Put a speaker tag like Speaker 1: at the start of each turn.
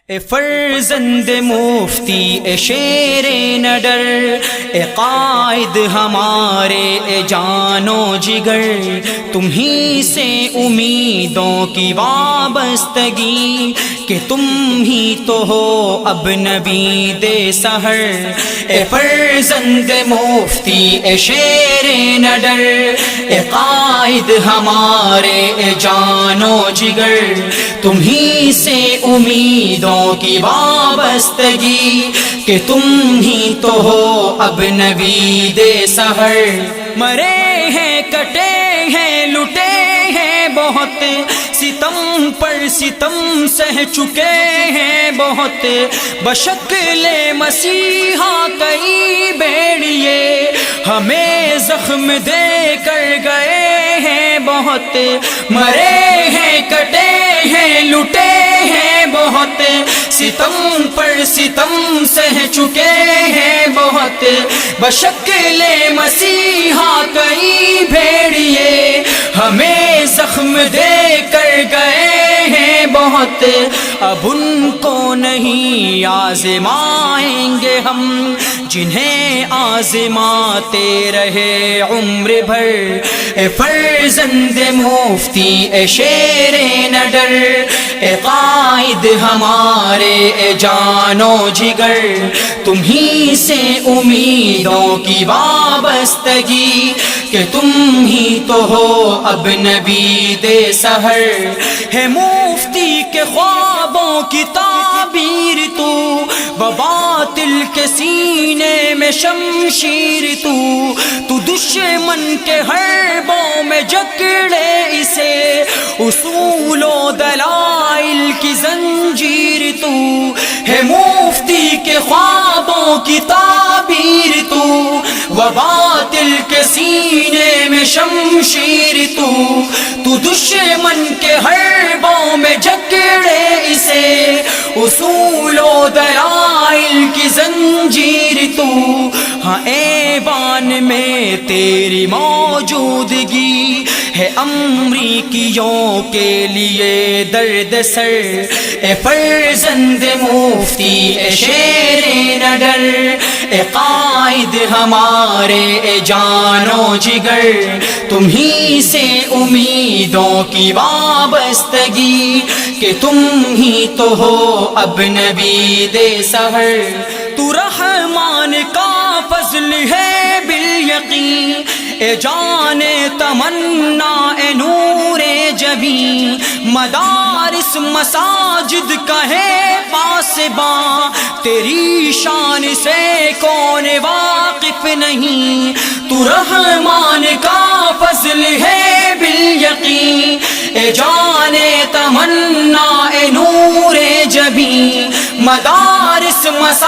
Speaker 1: اے فرزند مفتی اے شیر نڈر، اے قائد ہمارے اے جان و جگر، تمہیں سے امیدوں کی وابستگی کہ تم ہی تو ہو اب نوید سحر۔ اے فرزند مفتی اے شیر نڈر، اے قائد ہمارے اے جان و جگر، تمہیں سے امیدوں کی وابستگی کہ تم ہی تو ہو اب نوید سحر۔ مرے ہیں کٹے ہیں لٹے ہیں بہت، ستم پر ستم سہ چکے ہیں بہت، بشکل مسیحا کئی بیڑیے ہمیں زخم دے کر گئے ہیں بہت۔ مرے ہیں کٹے ہیں لٹے ہیں بہت، ستم پر ستم سہ چکے ہیں بہت، بشکل مسیحا کئی بھیڑیے ہمیں زخم دے کر گئے ہیں بہت۔ اب ان کو نہیں آزمائیں گے ہم جنہیں آزماتے رہے عمر بھر۔ اے فرزند مفتی اے شیر نڈر، اے قائد ہمارے اے جان و جگر، تمہیں سے امیدوں کی وابستگی کہ تم ہی تو ہو اب نوید سحر۔ ہے مفتی کے خوابوں کی تعبیر تو، باطل کے سینے میں شمشیر تو دشمن کے حربوں میں جکڑے اسے، اصول و دلائل کی زنجیر تو۔ ہے مفتی کے خوابوں کی تعبیر تو، باطل کے سینے میں شمشیر تو دشمن کے حربوں میں جکڑے اسے، اصول و دلائل کی زنجیر تو۔ ہاں ایوان میں تیری موجودگی ہے امریکیوں کے لیے درد سر۔ اے فرزند مفتی اے شیر نڈر، اے قائد ہمارے اے جان و جگر، تمہیں سے امیدوں کی وابستگی کہ تم ہی تو ہو اب نوید سحر۔ تو رحمان کا فضل ہے بالیقین، اے جان تمنا اے نور جبین، مدارس مساجد کا ہے پاسباں، تیری شان سے کون واقف نہیں۔ تو رحمان کا فضل ہے بالیقین، اے جان تمنا اے نور جبین، مدارس